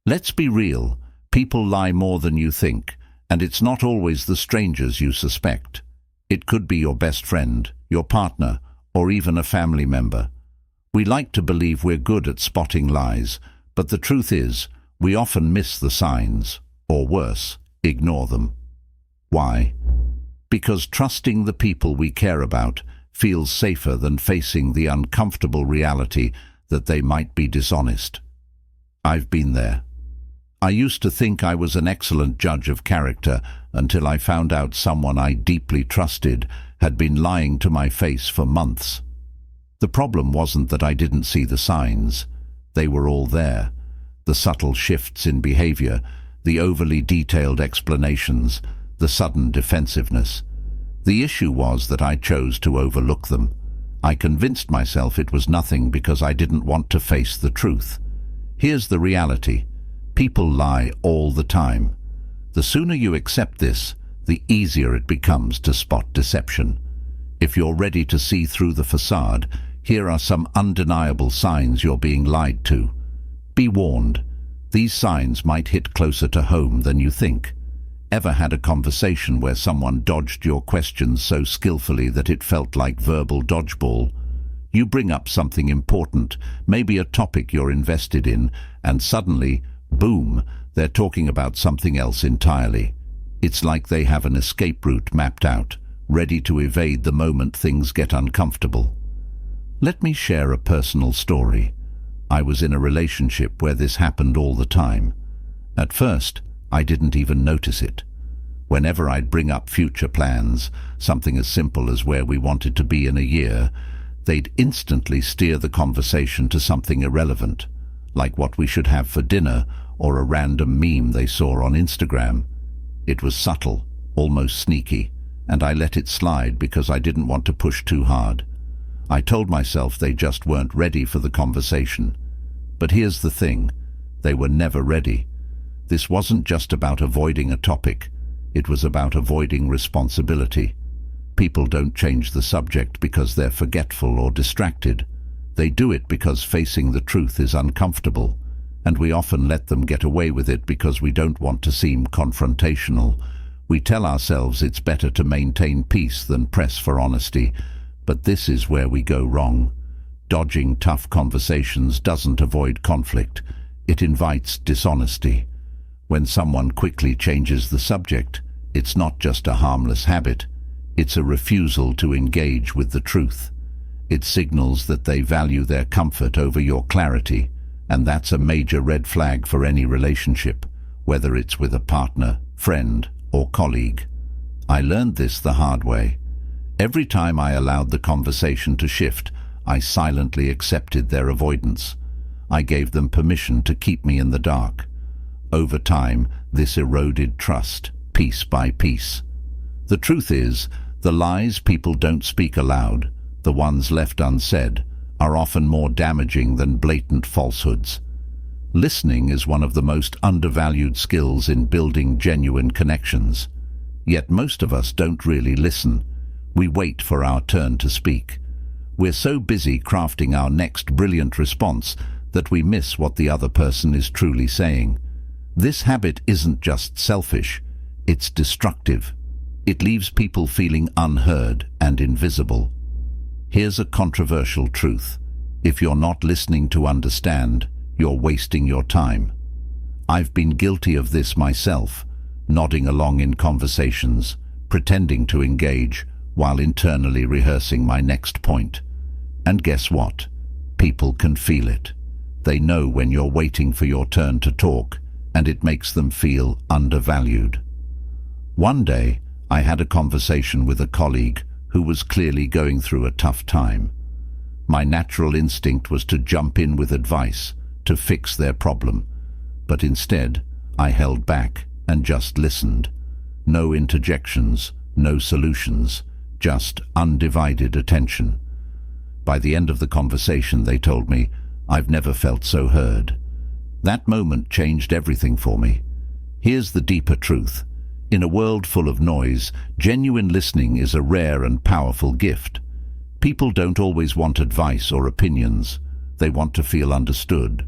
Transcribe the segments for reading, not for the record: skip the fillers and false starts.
Let's be real, people lie more than you think, and it's not always the strangers you suspect. It could be your best friend, your partner, or even a family member. We like to believe we're good at spotting lies, but the truth is, we often miss the signs, or worse, ignore them. Why? Because trusting the people we care about feels safer than facing the uncomfortable reality that they might be dishonest. I've been there. I used to think I was an excellent judge of character until I found out someone I deeply trusted had been lying to my face for months. The problem wasn't that I didn't see the signs. They were all there. The subtle shifts in behavior, the overly detailed explanations, the sudden defensiveness. The issue was that I chose to overlook them. I convinced myself it was nothing because I didn't want to face the truth. Here's the reality. People lie all the time. The sooner you accept this, the easier it becomes to spot deception. If you're ready to see through the facade, here are some undeniable signs you're being lied to. Be warned. These signs might hit closer to home than you think. Ever had a conversation where someone dodged your questions so skillfully that it felt like verbal dodgeball? You bring up something important, maybe a topic you're invested in, and suddenly, boom, they're talking about something else entirely. It's like they have an escape route mapped out, ready to evade the moment things get uncomfortable. Let me share a personal story. I was in a relationship where this happened all the time. At first, I didn't even notice it. Whenever I'd bring up future plans, something as simple as where we wanted to be in a year, they'd instantly steer the conversation to something irrelevant, like what we should have for dinner or a random meme they saw on Instagram. It was subtle, almost sneaky, and I let it slide because I didn't want to push too hard. I told myself they just weren't ready for the conversation. But here's the thing, they were never ready. This wasn't just about avoiding a topic, it was about avoiding responsibility. People don't change the subject because they're forgetful or distracted. They do it because facing the truth is uncomfortable, and we often let them get away with it because we don't want to seem confrontational. We tell ourselves it's better to maintain peace than press for honesty, but this is where we go wrong. Dodging tough conversations doesn't avoid conflict, it invites dishonesty. When someone quickly changes the subject, it's not just a harmless habit, it's a refusal to engage with the truth. It signals that they value their comfort over your clarity, and that's a major red flag for any relationship, whether it's with a partner, friend, or colleague. I learned this the hard way. Every time I allowed the conversation to shift, I silently accepted their avoidance. I gave them permission to keep me in the dark. Over time, this eroded trust, piece by piece. The truth is, the lies people don't speak aloud, the ones left unsaid, are often more damaging than blatant falsehoods. Listening is one of the most undervalued skills in building genuine connections. Yet most of us don't really listen. We wait for our turn to speak. We're so busy crafting our next brilliant response that we miss what the other person is truly saying. This habit isn't just selfish, it's destructive. It leaves people feeling unheard and invisible. Here's a controversial truth. If you're not listening to understand, you're wasting your time. I've been guilty of this myself, nodding along in conversations, pretending to engage, while internally rehearsing my next point. And guess what? People can feel it. They know when you're waiting for your turn to talk, and it makes them feel undervalued. One day, I had a conversation with a colleague who was clearly going through a tough time. My natural instinct was to jump in with advice, to fix their problem, but instead, I held back and just listened. No interjections, no solutions, just undivided attention. By the end of the conversation, they told me, "I've never felt so heard." That moment changed everything for me. Here's the deeper truth. In a world full of noise, genuine listening is a rare and powerful gift. People don't always want advice or opinions. They want to feel understood.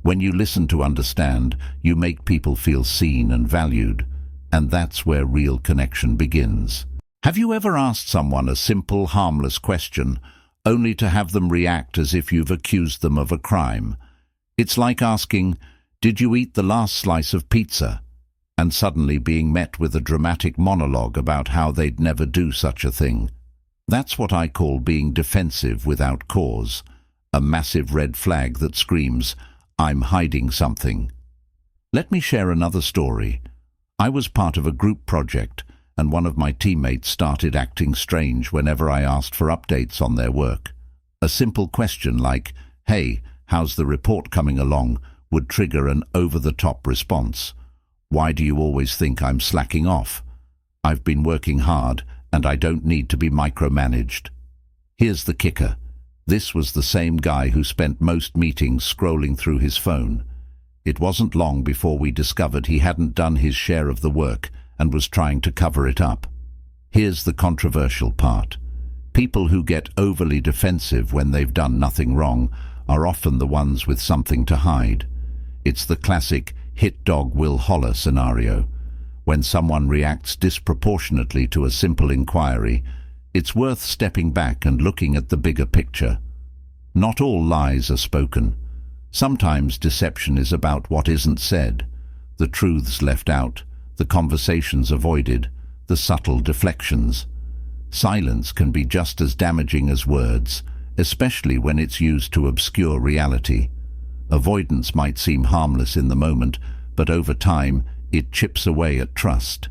When you listen to understand, you make people feel seen and valued, and that's where real connection begins. Have you ever asked someone a simple, harmless question, only to have them react as if you've accused them of a crime? It's like asking, "Did you eat the last slice of pizza?" and suddenly being met with a dramatic monologue about how they'd never do such a thing. That's what I call being defensive without cause, a massive red flag that screams, "I'm hiding something." Let me share another story. I was part of a group project, and one of my teammates started acting strange whenever I asked for updates on their work. A simple question like, "Hey, how's the report coming along?" would trigger an over-the-top response. "Why do you always think I'm slacking off? I've been working hard, and I don't need to be micromanaged." Here's the kicker. This was the same guy who spent most meetings scrolling through his phone. It wasn't long before we discovered he hadn't done his share of the work and was trying to cover it up. Here's the controversial part. People who get overly defensive when they've done nothing wrong are often the ones with something to hide. It's the classic hit dog will holler scenario. When someone reacts disproportionately to a simple inquiry, it's worth stepping back and looking at the bigger picture. Not all lies are spoken. Sometimes deception is about what isn't said, the truths left out, the conversations avoided, the subtle deflections. Silence can be just as damaging as words, especially when it's used to obscure reality. Avoidance might seem harmless in the moment, but over time, it chips away at trust.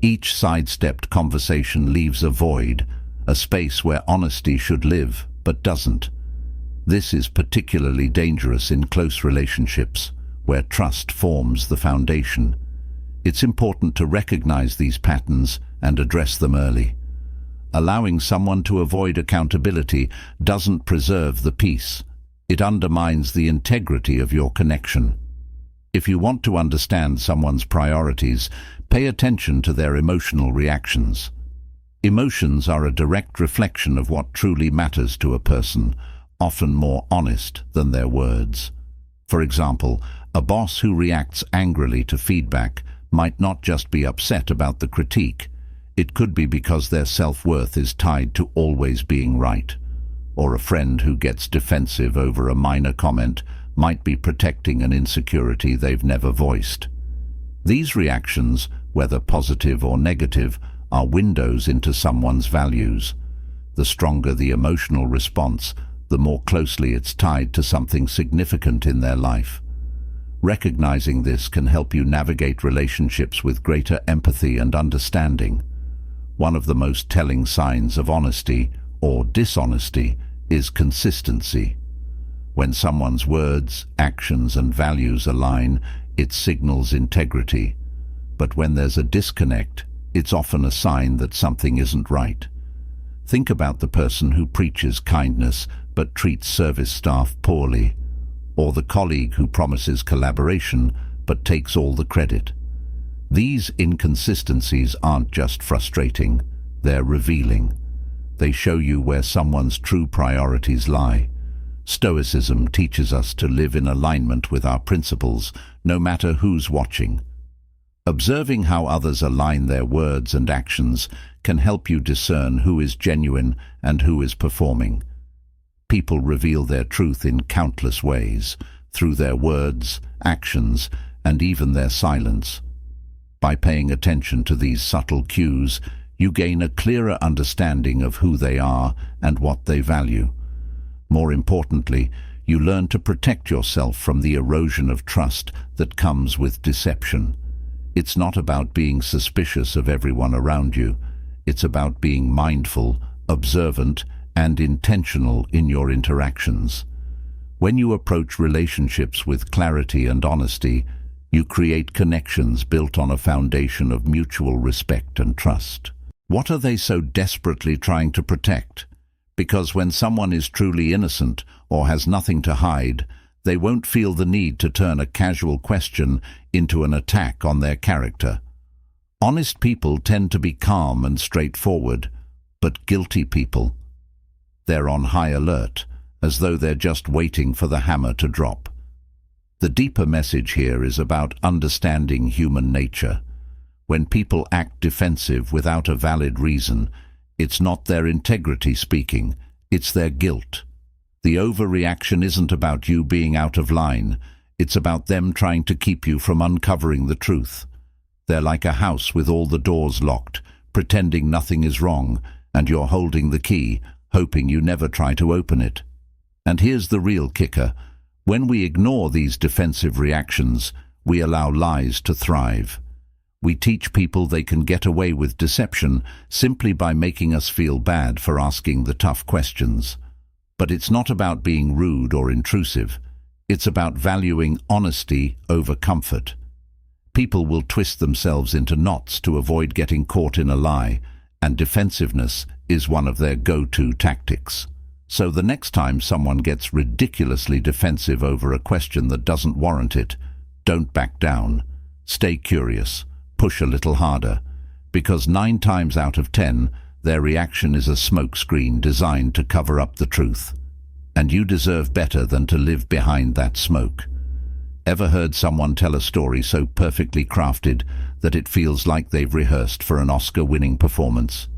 Each sidestepped conversation leaves a void, a space where honesty should live, but doesn't. This is particularly dangerous in close relationships, where trust forms the foundation. It's important to recognize these patterns and address them early. Allowing someone to avoid accountability doesn't preserve the peace. It undermines the integrity of your connection. If you want to understand someone's priorities, pay attention to their emotional reactions. Emotions are a direct reflection of what truly matters to a person, often more honest than their words. For example, a boss who reacts angrily to feedback might not just be upset about the critique. It could be because their self-worth is tied to always being right. Or a friend who gets defensive over a minor comment might be protecting an insecurity they've never voiced. These reactions, whether positive or negative, are windows into someone's values. The stronger the emotional response, the more closely it's tied to something significant in their life. Recognizing this can help you navigate relationships with greater empathy and understanding. One of the most telling signs of honesty, or dishonesty, is consistency. When someone's words, actions, and values align, it signals integrity. But when there's a disconnect, it's often a sign that something isn't right. Think about the person who preaches kindness but treats service staff poorly, or the colleague who promises collaboration but takes all the credit. These inconsistencies aren't just frustrating, they're revealing. They show you where someone's true priorities lie. Stoicism teaches us to live in alignment with our principles, no matter who's watching. Observing how others align their words and actions can help you discern who is genuine and who is performing. People reveal their truth in countless ways, through their words, actions, and even their silence. By paying attention to these subtle cues, you gain a clearer understanding of who they are and what they value. More importantly, you learn to protect yourself from the erosion of trust that comes with deception. It's not about being suspicious of everyone around you. It's about being mindful, observant, and intentional in your interactions. When you approach relationships with clarity and honesty, you create connections built on a foundation of mutual respect and trust. What are they so desperately trying to protect? Because when someone is truly innocent or has nothing to hide, they won't feel the need to turn a casual question into an attack on their character. Honest people tend to be calm and straightforward, but guilty people, they're on high alert, as though they're just waiting for the hammer to drop. The deeper message here is about understanding human nature. When people act defensive without a valid reason, it's not their integrity speaking, it's their guilt. The overreaction isn't about you being out of line, it's about them trying to keep you from uncovering the truth. They're like a house with all the doors locked, pretending nothing is wrong, and you're holding the key, hoping you never try to open it. And here's the real kicker. When we ignore these defensive reactions, we allow lies to thrive. We teach people they can get away with deception simply by making us feel bad for asking the tough questions. But it's not about being rude or intrusive. It's about valuing honesty over comfort. People will twist themselves into knots to avoid getting caught in a lie, and defensiveness is one of their go-to tactics. So the next time someone gets ridiculously defensive over a question that doesn't warrant it, don't back down. Stay curious. Push a little harder. Because 9 times out of 10, their reaction is a smokescreen designed to cover up the truth. And you deserve better than to live behind that smoke. Ever heard someone tell a story so perfectly crafted that it feels like they've rehearsed for an Oscar-winning performance?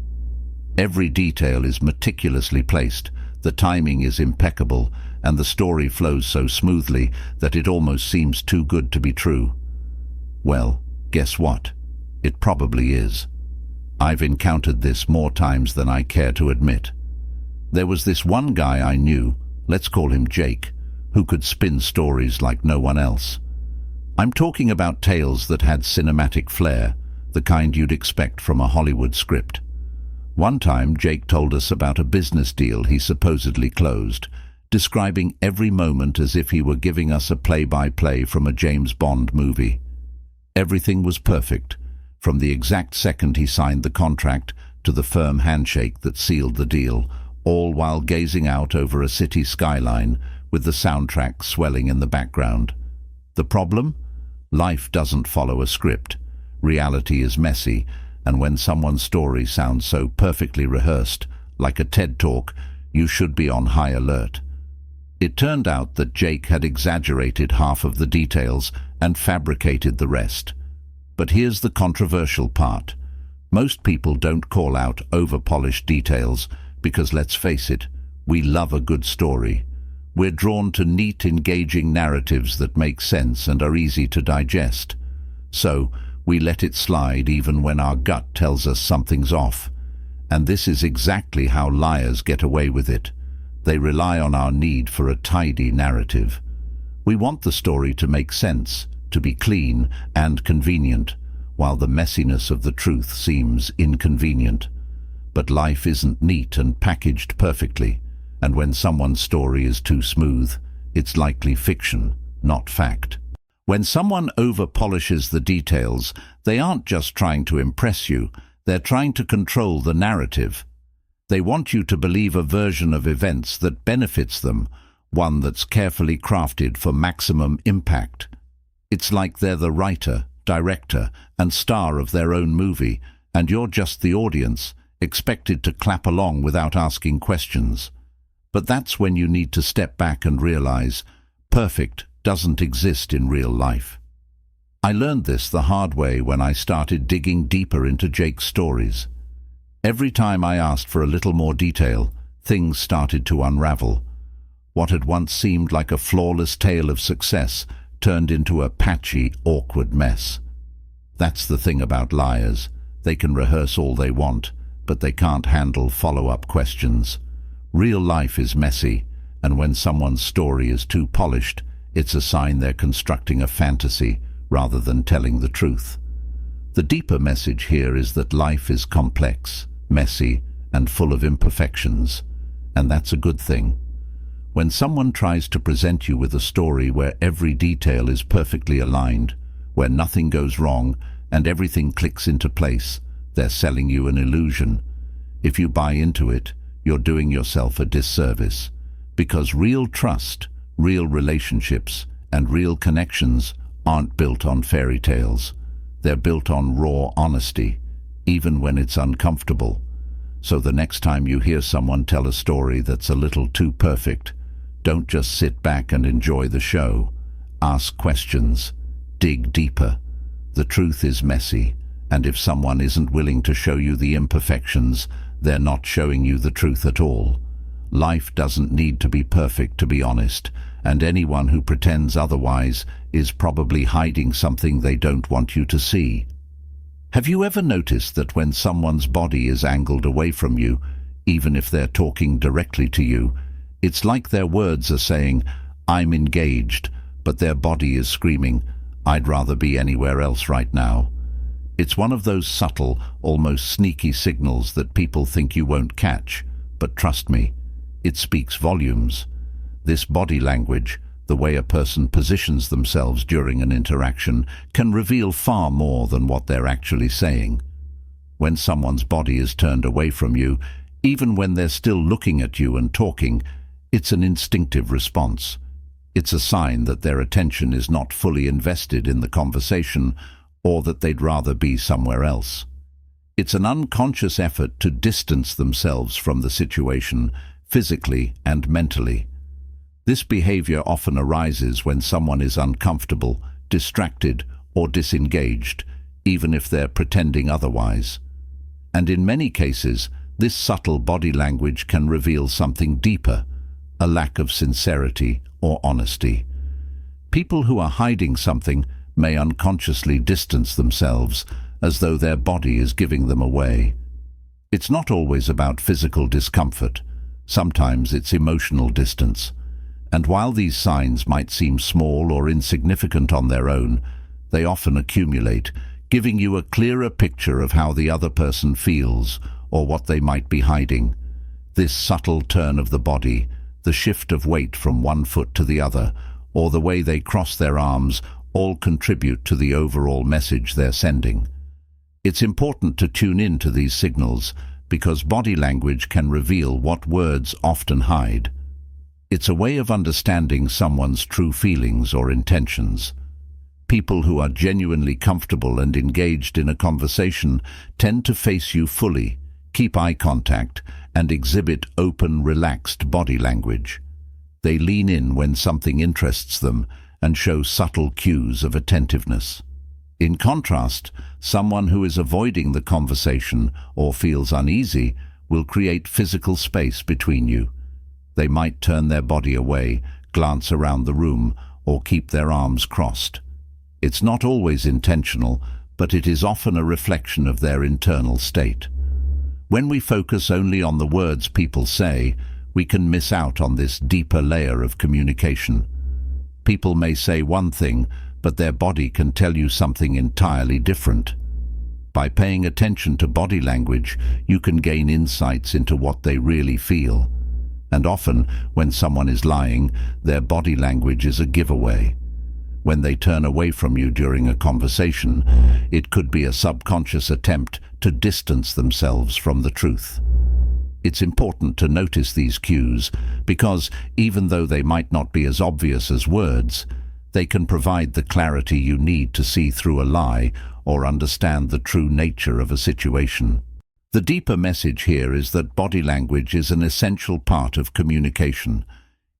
Every detail is meticulously placed, the timing is impeccable, and the story flows so smoothly that it almost seems too good to be true. Well, guess what? It probably is. I've encountered this more times than I care to admit. There was this one guy I knew, let's call him Jake, who could spin stories like no one else. I'm talking about tales that had cinematic flair, the kind you'd expect from a Hollywood script. One time, Jake told us about a business deal he supposedly closed, describing every moment as if he were giving us a play-by-play from a James Bond movie. Everything was perfect, from the exact second he signed the contract to the firm handshake that sealed the deal, all while gazing out over a city skyline with the soundtrack swelling in the background. The problem? Life doesn't follow a script. Reality is messy, and when someone's story sounds so perfectly rehearsed, like a TED Talk, you should be on high alert. It turned out that Jake had exaggerated half of the details and fabricated the rest. But here's the controversial part. Most people don't call out over-polished details because, let's face it, we love a good story. We're drawn to neat, engaging narratives that make sense and are easy to digest. So, we let it slide even when our gut tells us something's off. And this is exactly how liars get away with it. They rely on our need for a tidy narrative. We want the story to make sense, to be clean and convenient, while the messiness of the truth seems inconvenient. But life isn't neat and packaged perfectly, and when someone's story is too smooth, it's likely fiction, not fact. When someone over-polishes the details, they aren't just trying to impress you, they're trying to control the narrative. They want you to believe a version of events that benefits them, one that's carefully crafted for maximum impact. It's like they're the writer, director, and star of their own movie, and you're just the audience, expected to clap along without asking questions. But that's when you need to step back and realize, perfect doesn't exist in real life. I learned this the hard way when I started digging deeper into Jake's stories. Every time I asked for a little more detail, things started to unravel. What had once seemed like a flawless tale of success turned into a patchy, awkward mess. That's the thing about liars. They can rehearse all they want, but they can't handle follow-up questions. Real life is messy, and when someone's story is too polished, it's a sign they're constructing a fantasy rather than telling the truth. The deeper message here is that life is complex, messy, and full of imperfections, and that's a good thing. When someone tries to present you with a story where every detail is perfectly aligned, where nothing goes wrong and everything clicks into place, they're selling you an illusion. If you buy into it, you're doing yourself a disservice, because real trust, real relationships, and real connections aren't built on fairy tales. They're built on raw honesty, even when it's uncomfortable. So the next time you hear someone tell a story that's a little too perfect, don't just sit back and enjoy the show. Ask questions. Dig deeper. The truth is messy, and if someone isn't willing to show you the imperfections, they're not showing you the truth at all. Life doesn't need to be perfect to be honest, and anyone who pretends otherwise is probably hiding something they don't want you to see. Have you ever noticed that when someone's body is angled away from you, even if they're talking directly to you, it's like their words are saying, "I'm engaged," but their body is screaming, "I'd rather be anywhere else right now." It's one of those subtle, almost sneaky signals that people think you won't catch, but trust me, it speaks volumes. This body language, the way a person positions themselves during an interaction, can reveal far more than what they're actually saying. When someone's body is turned away from you, even when they're still looking at you and talking, it's an instinctive response. It's a sign that their attention is not fully invested in the conversation, or that they'd rather be somewhere else. It's an unconscious effort to distance themselves from the situation, physically and mentally. This behavior often arises when someone is uncomfortable, distracted, or disengaged, even if they're pretending otherwise. And in many cases, this subtle body language can reveal something deeper, a lack of sincerity or honesty. People who are hiding something may unconsciously distance themselves, as though their body is giving them away. It's not always about physical discomfort. Sometimes it's emotional distance. And while these signs might seem small or insignificant on their own, they often accumulate, giving you a clearer picture of how the other person feels or what they might be hiding. This subtle turn of the body, the shift of weight from one foot to the other, or the way they cross their arms, all contribute to the overall message they're sending. It's important to tune in to these signals because body language can reveal what words often hide. It's a way of understanding someone's true feelings or intentions. People who are genuinely comfortable and engaged in a conversation tend to face you fully, keep eye contact, and exhibit open, relaxed body language. They lean in when something interests them and show subtle cues of attentiveness. In contrast, someone who is avoiding the conversation or feels uneasy will create physical space between you. They might turn their body away, glance around the room, or keep their arms crossed. It's not always intentional, but it is often a reflection of their internal state. When we focus only on the words people say, we can miss out on this deeper layer of communication. People may say one thing, but their body can tell you something entirely different. By paying attention to body language, you can gain insights into what they really feel. And often, when someone is lying, their body language is a giveaway. When they turn away from you during a conversation, it could be a subconscious attempt to distance themselves from the truth. It's important to notice these cues because, even though they might not be as obvious as words, they can provide the clarity you need to see through a lie or understand the true nature of a situation. The deeper message here is that body language is an essential part of communication.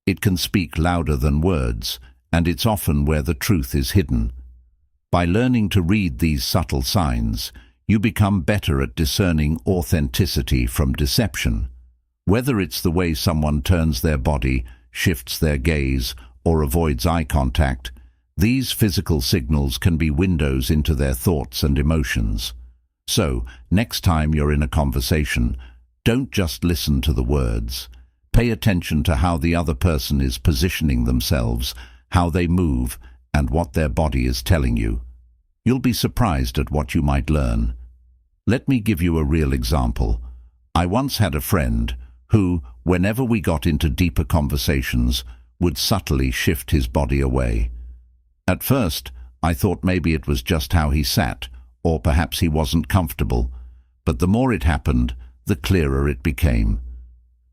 It can speak louder than words, and it's often where the truth is hidden. By learning to read these subtle signs, you become better at discerning authenticity from deception. Whether it's the way someone turns their body, shifts their gaze, or avoids eye contact, these physical signals can be windows into their thoughts and emotions. So, next time you're in a conversation, don't just listen to the words. Pay attention to how the other person is positioning themselves, how they move, and what their body is telling you. You'll be surprised at what you might learn. Let me give you a real example. I once had a friend who, whenever we got into deeper conversations, would subtly shift his body away. At first, I thought maybe it was just how he sat, or perhaps he wasn't comfortable, but the more it happened, the clearer it became.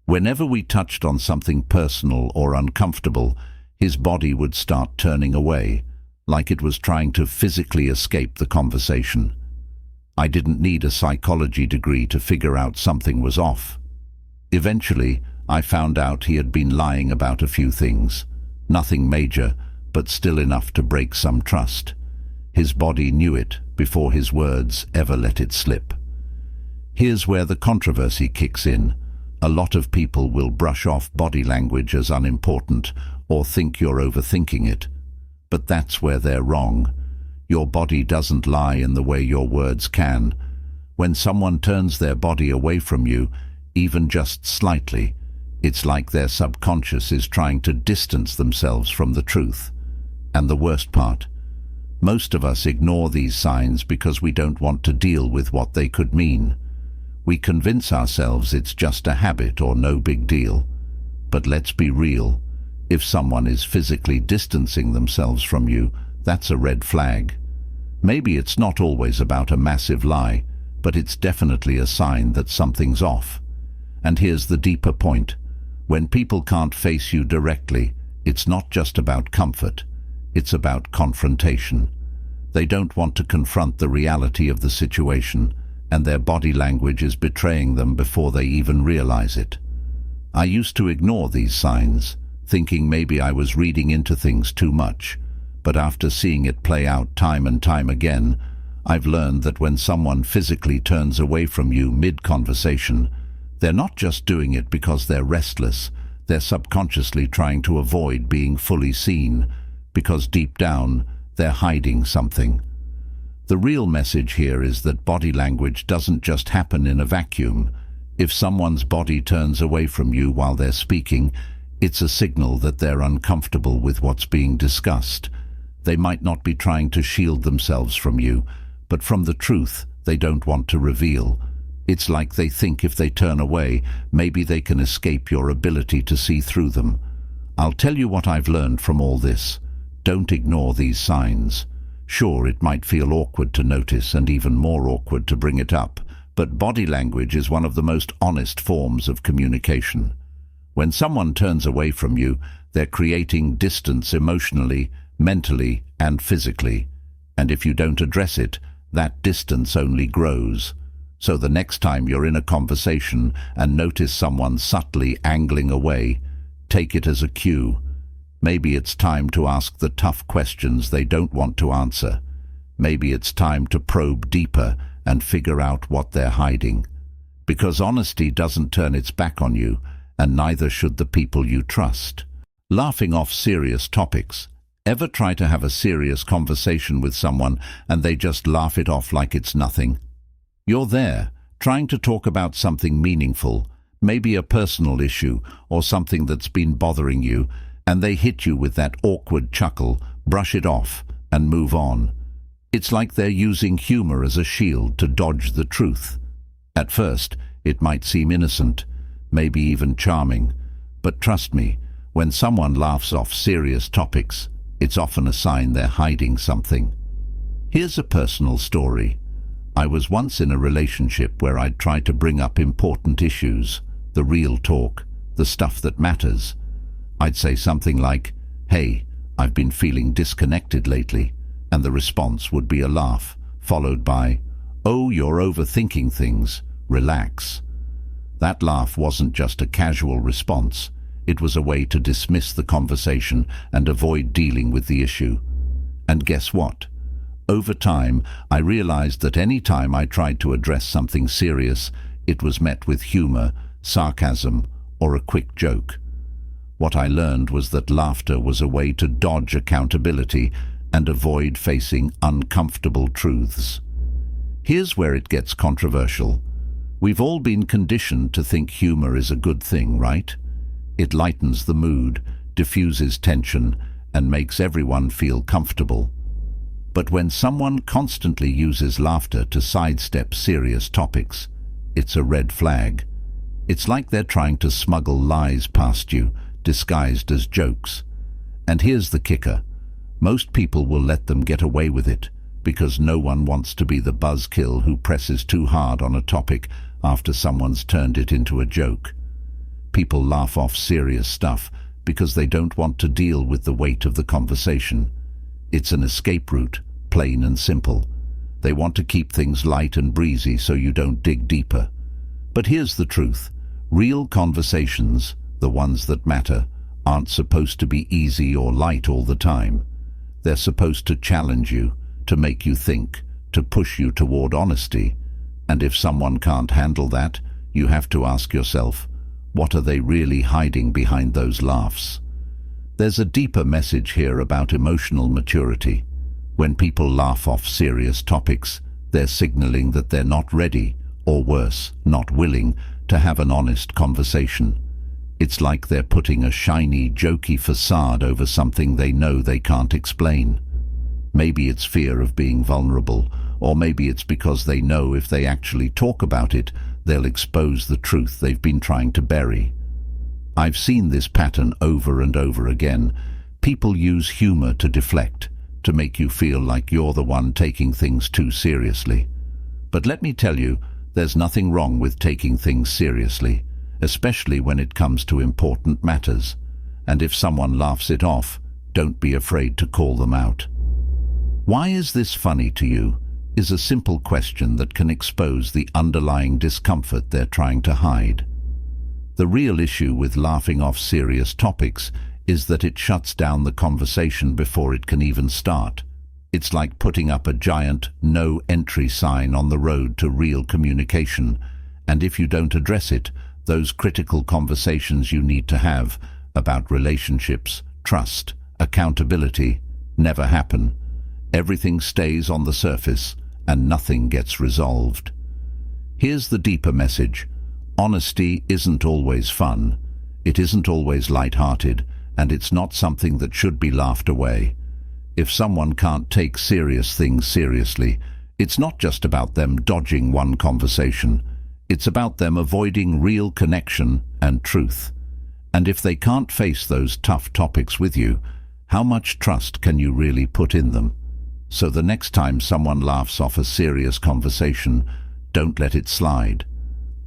Whenever we touched on something personal or uncomfortable, his body would start turning away, like it was trying to physically escape the conversation. I didn't need a psychology degree to figure out something was off. Eventually, I found out he had been lying about a few things. Nothing major, but still enough to break some trust. His body knew it before his words ever let it slip. Here's where the controversy kicks in. A lot of people will brush off body language as unimportant or think you're overthinking it. But that's where they're wrong. Your body doesn't lie in the way your words can. When someone turns their body away from you, even just slightly, it's like their subconscious is trying to distance themselves from the truth. And the worst part, most of us ignore these signs because we don't want to deal with what they could mean. We convince ourselves it's just a habit or no big deal. But let's be real. If someone is physically distancing themselves from you, that's a red flag. Maybe it's not always about a massive lie, but it's definitely a sign that something's off. And here's the deeper point. When people can't face you directly, it's not just about comfort. It's about confrontation. They don't want to confront the reality of the situation, and their body language is betraying them before they even realize it. I used to ignore these signs, thinking maybe I was reading into things too much, but after seeing it play out time and time again, I've learned that when someone physically turns away from you mid-conversation, they're not just doing it because they're restless, they're subconsciously trying to avoid being fully seen, because deep down, they're hiding something. The real message here is that body language doesn't just happen in a vacuum. If someone's body turns away from you while they're speaking, it's a signal that they're uncomfortable with what's being discussed. They might not be trying to shield themselves from you, but from the truth they don't want to reveal. It's like they think if they turn away, maybe they can escape your ability to see through them. I'll tell you what I've learned from all this. Don't ignore these signs. Sure, it might feel awkward to notice and even more awkward to bring it up, but body language is one of the most honest forms of communication. When someone turns away from you, they're creating distance emotionally, mentally, and physically. And if you don't address it, that distance only grows. So the next time you're in a conversation and notice someone subtly angling away, take it as a cue. Maybe it's time to ask the tough questions they don't want to answer. Maybe it's time to probe deeper and figure out what they're hiding. Because honesty doesn't turn its back on you, and neither should the people you trust. Laughing off serious topics. Ever try to have a serious conversation with someone and they just laugh it off like it's nothing? You're there, trying to talk about something meaningful, maybe a personal issue or something that's been bothering you, and they hit you with that awkward chuckle, brush it off, and move on. It's like they're using humor as a shield to dodge the truth. At first, it might seem innocent, maybe even charming, but trust me, when someone laughs off serious topics, it's often a sign they're hiding something. Here's a personal story. I was once in a relationship where I'd tried to bring up important issues, the real talk, the stuff that matters. I'd say something like, "Hey, I've been feeling disconnected lately," and the response would be a laugh, followed by, "Oh, you're overthinking things, relax." That laugh wasn't just a casual response, it was a way to dismiss the conversation and avoid dealing with the issue. And guess what? Over time, I realized that any time I tried to address something serious, it was met with humor, sarcasm, or a quick joke. What I learned was that laughter was a way to dodge accountability and avoid facing uncomfortable truths. Here's where it gets controversial. We've all been conditioned to think humor is a good thing, right? It lightens the mood, diffuses tension, and makes everyone feel comfortable. But when someone constantly uses laughter to sidestep serious topics, it's a red flag. It's like they're trying to smuggle lies past you, disguised as jokes. And here's the kicker. Most people will let them get away with it, because no one wants to be the buzzkill who presses too hard on a topic after someone's turned it into a joke. People laugh off serious stuff because they don't want to deal with the weight of the conversation. It's an escape route, plain and simple. They want to keep things light and breezy so you don't dig deeper. But here's the truth. Real conversations, the ones that matter, aren't supposed to be easy or light all the time. They're supposed to challenge you, to make you think, to push you toward honesty. And if someone can't handle that, you have to ask yourself, what are they really hiding behind those laughs? There's a deeper message here about emotional maturity. When people laugh off serious topics, they're signaling that they're not ready, or worse, not willing, to have an honest conversation. It's like they're putting a shiny, jokey facade over something they know they can't explain. Maybe it's fear of being vulnerable, or maybe it's because they know if they actually talk about it, they'll expose the truth they've been trying to bury. I've seen this pattern over and over again. People use humor to deflect, to make you feel like you're the one taking things too seriously. But let me tell you, there's nothing wrong with taking things seriously, especially when it comes to important matters. And if someone laughs it off, don't be afraid to call them out. Why is this funny to you? Is a simple question that can expose the underlying discomfort they're trying to hide. The real issue with laughing off serious topics is that it shuts down the conversation before it can even start. It's like putting up a giant no entry sign on the road to real communication, and if you don't address it, those critical conversations you need to have about relationships, trust, accountability, never happen. Everything stays on the surface, and nothing gets resolved. Here's the deeper message. Honesty isn't always fun, it isn't always light-hearted, and it's not something that should be laughed away. If someone can't take serious things seriously, it's not just about them dodging one conversation, it's about them avoiding real connection and truth. And if they can't face those tough topics with you, how much trust can you really put in them? So the next time someone laughs off a serious conversation, don't let it slide.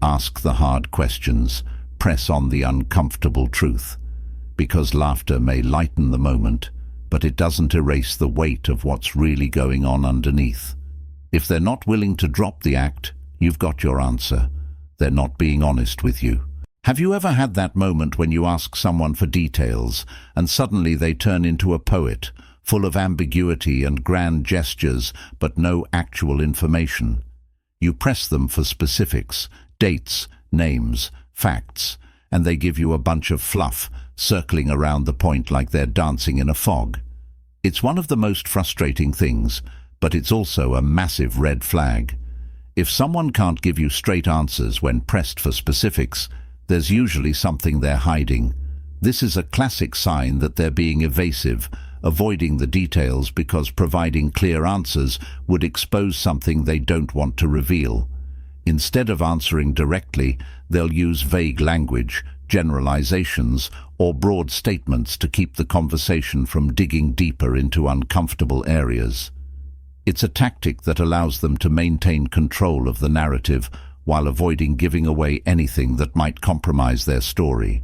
Ask the hard questions, press on the uncomfortable truth. Because laughter may lighten the moment, but it doesn't erase the weight of what's really going on underneath. If they're not willing to drop the act, you've got your answer. They're not being honest with you. Have you ever had that moment when you ask someone for details, and suddenly they turn into a poet, full of ambiguity and grand gestures, but no actual information? You press them for specifics, dates, names, facts, and they give you a bunch of fluff, circling around the point like they're dancing in a fog. It's one of the most frustrating things, but it's also a massive red flag. If someone can't give you straight answers when pressed for specifics, there's usually something they're hiding. This is a classic sign that they're being evasive, avoiding the details because providing clear answers would expose something they don't want to reveal. Instead of answering directly, they'll use vague language, generalizations, or broad statements to keep the conversation from digging deeper into uncomfortable areas. It's a tactic that allows them to maintain control of the narrative while avoiding giving away anything that might compromise their story.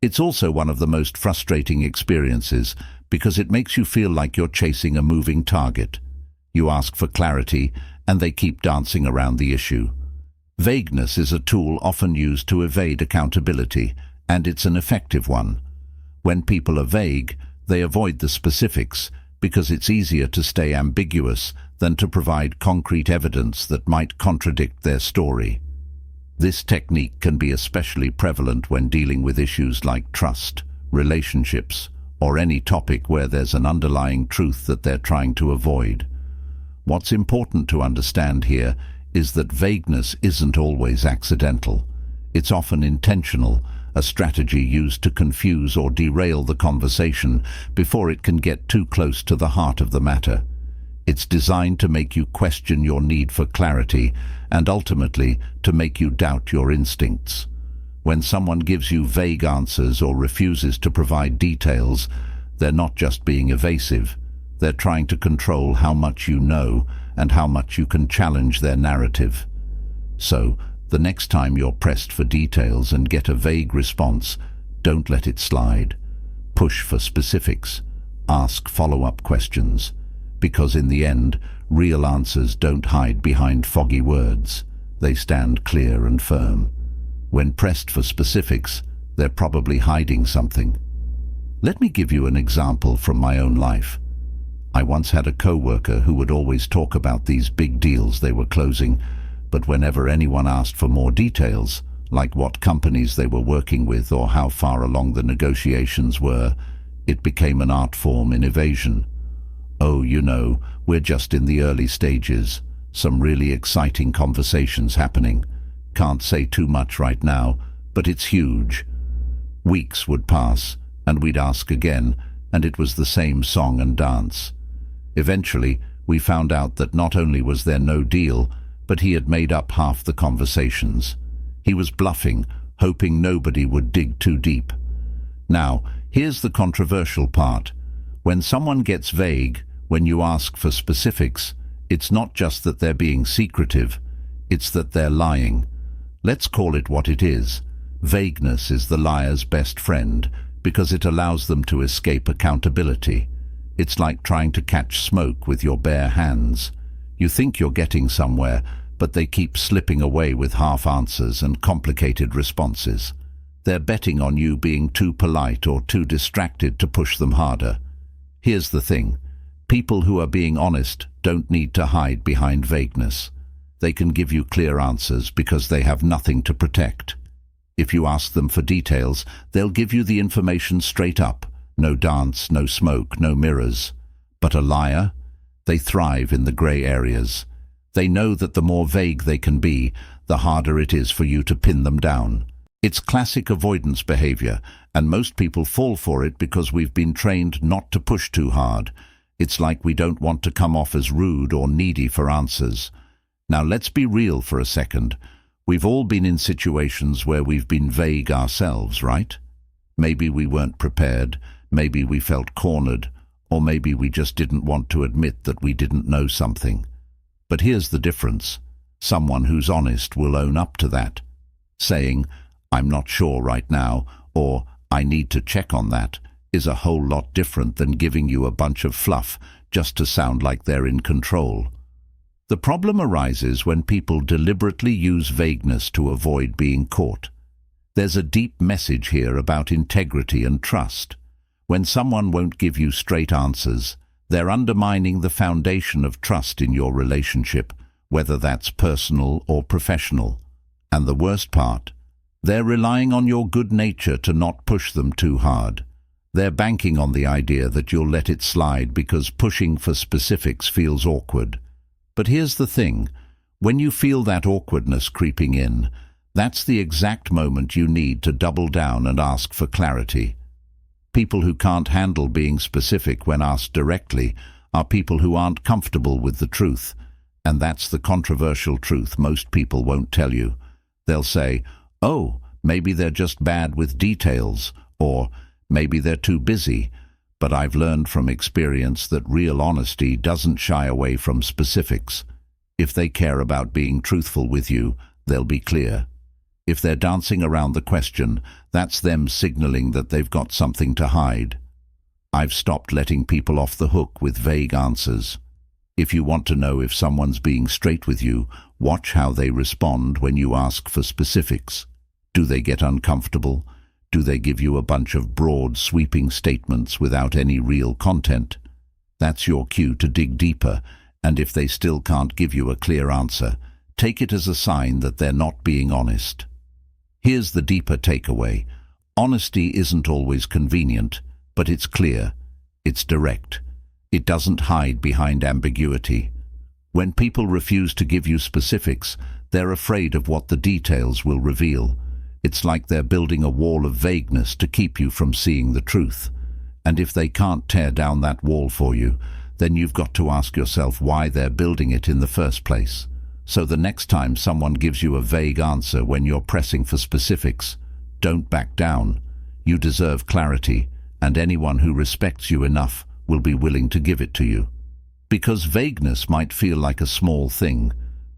It's also one of the most frustrating experiences because it makes you feel like you're chasing a moving target. You ask for clarity, and they keep dancing around the issue. Vagueness is a tool often used to evade accountability, and it's an effective one. When people are vague, they avoid the specifics because it's easier to stay ambiguous than to provide concrete evidence that might contradict their story. This technique can be especially prevalent when dealing with issues like trust, relationships, or any topic where there's an underlying truth that they're trying to avoid. What's important to understand here is that vagueness isn't always accidental. It's often intentional, a strategy used to confuse or derail the conversation before it can get too close to the heart of the matter. It's designed to make you question your need for clarity and ultimately to make you doubt your instincts. When someone gives you vague answers or refuses to provide details, they're not just being evasive. They're trying to control how much you know and how much you can challenge their narrative. So, the next time you're pressed for details and get a vague response, don't let it slide. Push for specifics. Ask follow-up questions. Because in the end, real answers don't hide behind foggy words. They stand clear and firm. When pressed for specifics, they're probably hiding something. Let me give you an example from my own life. I once had a co-worker who would always talk about these big deals they were closing, but whenever anyone asked for more details, like what companies they were working with or how far along the negotiations were, it became an art form in evasion. "Oh, you know, we're just in the early stages. Some really exciting conversations happening. Can't say too much right now, but it's huge." Weeks would pass, and we'd ask again, and it was the same song and dance. Eventually, we found out that not only was there no deal, but he had made up half the conversations. He was bluffing, hoping nobody would dig too deep. Now, here's the controversial part. When someone gets vague, when you ask for specifics, it's not just that they're being secretive, it's that they're lying. Let's call it what it is. Vagueness is the liar's best friend because it allows them to escape accountability. It's like trying to catch smoke with your bare hands. You think you're getting somewhere, but they keep slipping away with half answers and complicated responses. They're betting on you being too polite or too distracted to push them harder. Here's the thing. People who are being honest don't need to hide behind vagueness. They can give you clear answers because they have nothing to protect. If you ask them for details, they'll give you the information straight up. No dance, no smoke, no mirrors. But a liar? They thrive in the grey areas. They know that the more vague they can be, the harder it is for you to pin them down. It's classic avoidance behavior, and most people fall for it because we've been trained not to push too hard. It's like we don't want to come off as rude or needy for answers. Now let's be real for a second. We've all been in situations where we've been vague ourselves, right? Maybe we weren't prepared, maybe we felt cornered, or maybe we just didn't want to admit that we didn't know something. But here's the difference. Someone who's honest will own up to that, saying, "I'm not sure right now," or "I need to check on that," is a whole lot different than giving you a bunch of fluff just to sound like they're in control. The problem arises when people deliberately use vagueness to avoid being caught. There's a deep message here about integrity and trust. When someone won't give you straight answers, they're undermining the foundation of trust in your relationship, whether that's personal or professional. And the worst part, they're relying on your good nature to not push them too hard. They're banking on the idea that you'll let it slide because pushing for specifics feels awkward. But here's the thing, when you feel that awkwardness creeping in, that's the exact moment you need to double down and ask for clarity. People who can't handle being specific when asked directly are people who aren't comfortable with the truth, and that's the controversial truth most people won't tell you. They'll say, "Oh, maybe they're just bad with details," or "maybe they're too busy." But I've learned from experience that real honesty doesn't shy away from specifics. If they care about being truthful with you, they'll be clear. If they're dancing around the question, that's them signaling that they've got something to hide. I've stopped letting people off the hook with vague answers. If you want to know if someone's being straight with you, watch how they respond when you ask for specifics. Do they get uncomfortable? Do they give you a bunch of broad, sweeping statements without any real content? That's your cue to dig deeper, and if they still can't give you a clear answer, take it as a sign that they're not being honest. Here's the deeper takeaway. Honesty isn't always convenient, but it's clear. It's direct. It doesn't hide behind ambiguity. When people refuse to give you specifics, they're afraid of what the details will reveal. It's like they're building a wall of vagueness to keep you from seeing the truth. And if they can't tear down that wall for you, then you've got to ask yourself why they're building it in the first place. So the next time someone gives you a vague answer when you're pressing for specifics, don't back down. You deserve clarity, and anyone who respects you enough will be willing to give it to you. Because vagueness might feel like a small thing,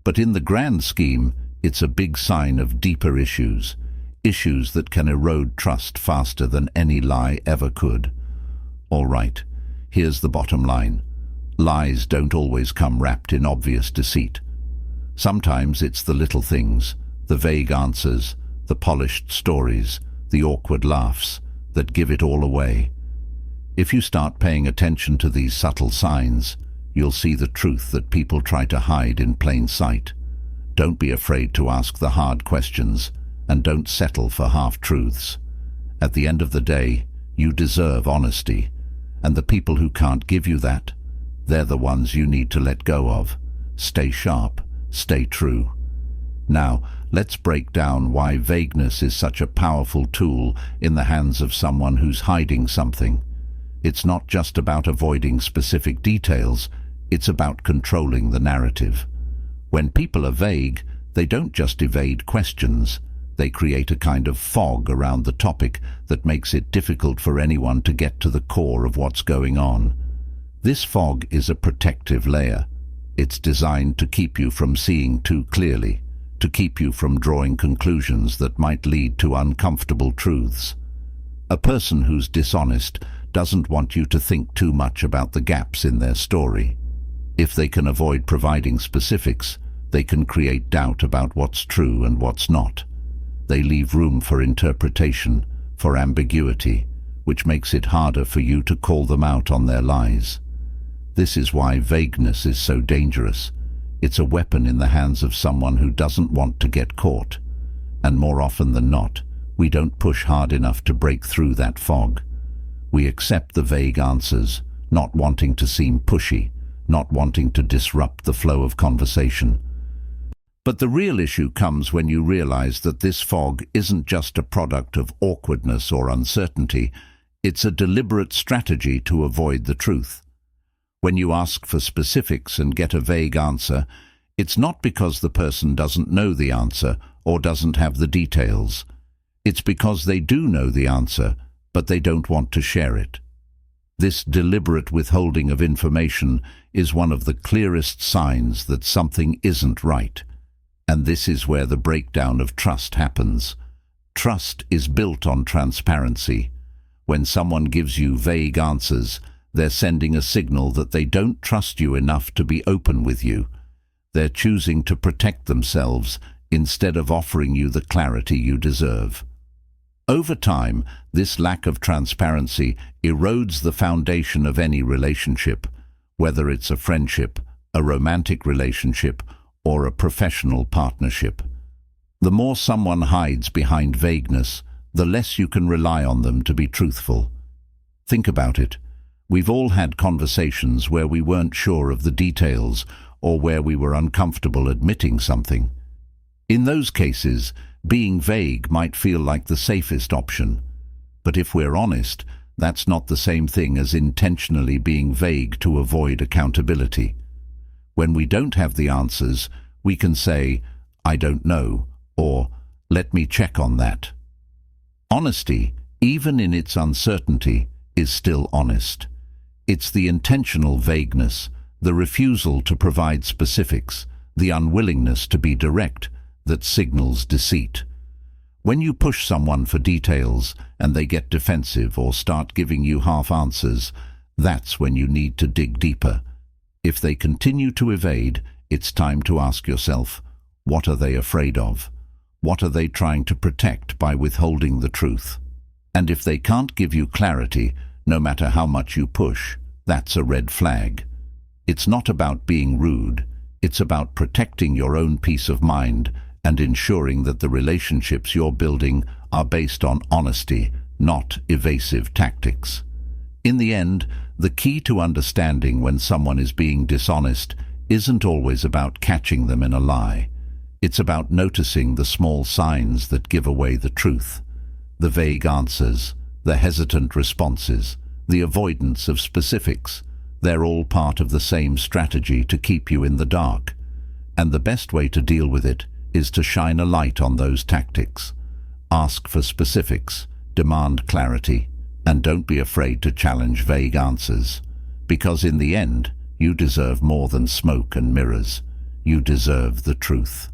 but in the grand scheme, it's a big sign of deeper issues. Issues that can erode trust faster than any lie ever could. All right, here's the bottom line. Lies don't always come wrapped in obvious deceit. Sometimes it's the little things, the vague answers, the polished stories, the awkward laughs, that give it all away. If you start paying attention to these subtle signs, you'll see the truth that people try to hide in plain sight. Don't be afraid to ask the hard questions, and don't settle for half-truths. At the end of the day, you deserve honesty, and the people who can't give you that, they're the ones you need to let go of. Stay sharp, stay true. Now, let's break down why vagueness is such a powerful tool in the hands of someone who's hiding something. It's not just about avoiding specific details, it's about controlling the narrative. When people are vague, they don't just evade questions. They create a kind of fog around the topic that makes it difficult for anyone to get to the core of what's going on. This fog is a protective layer. It's designed to keep you from seeing too clearly, to keep you from drawing conclusions that might lead to uncomfortable truths. A person who's dishonest doesn't want you to think too much about the gaps in their story. If they can avoid providing specifics, they can create doubt about what's true and what's not. They leave room for interpretation, for ambiguity, which makes it harder for you to call them out on their lies. This is why vagueness is so dangerous. It's a weapon in the hands of someone who doesn't want to get caught. And more often than not, we don't push hard enough to break through that fog. We accept the vague answers, not wanting to seem pushy, not wanting to disrupt the flow of conversation. But the real issue comes when you realize that this fog isn't just a product of awkwardness or uncertainty, it's a deliberate strategy to avoid the truth. When you ask for specifics and get a vague answer, it's not because the person doesn't know the answer or doesn't have the details. It's because they do know the answer, but they don't want to share it. This deliberate withholding of information is one of the clearest signs that something isn't right. And this is where the breakdown of trust happens. Trust is built on transparency. When someone gives you vague answers, they're sending a signal that they don't trust you enough to be open with you. They're choosing to protect themselves instead of offering you the clarity you deserve. Over time, this lack of transparency erodes the foundation of any relationship, whether it's a friendship, a romantic relationship, or a professional partnership. The more someone hides behind vagueness, the less you can rely on them to be truthful. Think about it. We've all had conversations where we weren't sure of the details or where we were uncomfortable admitting something. In those cases, being vague might feel like the safest option. But if we're honest, that's not the same thing as intentionally being vague to avoid accountability. When we don't have the answers, we can say, "I don't know," or "Let me check on that." Honesty, even in its uncertainty, is still honest. It's the intentional vagueness, the refusal to provide specifics, the unwillingness to be direct, that signals deceit. When you push someone for details and they get defensive or start giving you half answers, that's when you need to dig deeper. If they continue to evade, it's time to ask yourself, what are they afraid of? What are they trying to protect by withholding the truth? And if they can't give you clarity, no matter how much you push, that's a red flag. It's not about being rude, it's about protecting your own peace of mind and ensuring that the relationships you're building are based on honesty, not evasive tactics. In the end, the key to understanding when someone is being dishonest isn't always about catching them in a lie. It's about noticing the small signs that give away the truth. The vague answers, the hesitant responses, the avoidance of specifics, they're all part of the same strategy to keep you in the dark. And the best way to deal with it is to shine a light on those tactics. Ask for specifics, demand clarity, and don't be afraid to challenge vague answers. Because in the end, you deserve more than smoke and mirrors. You deserve the truth.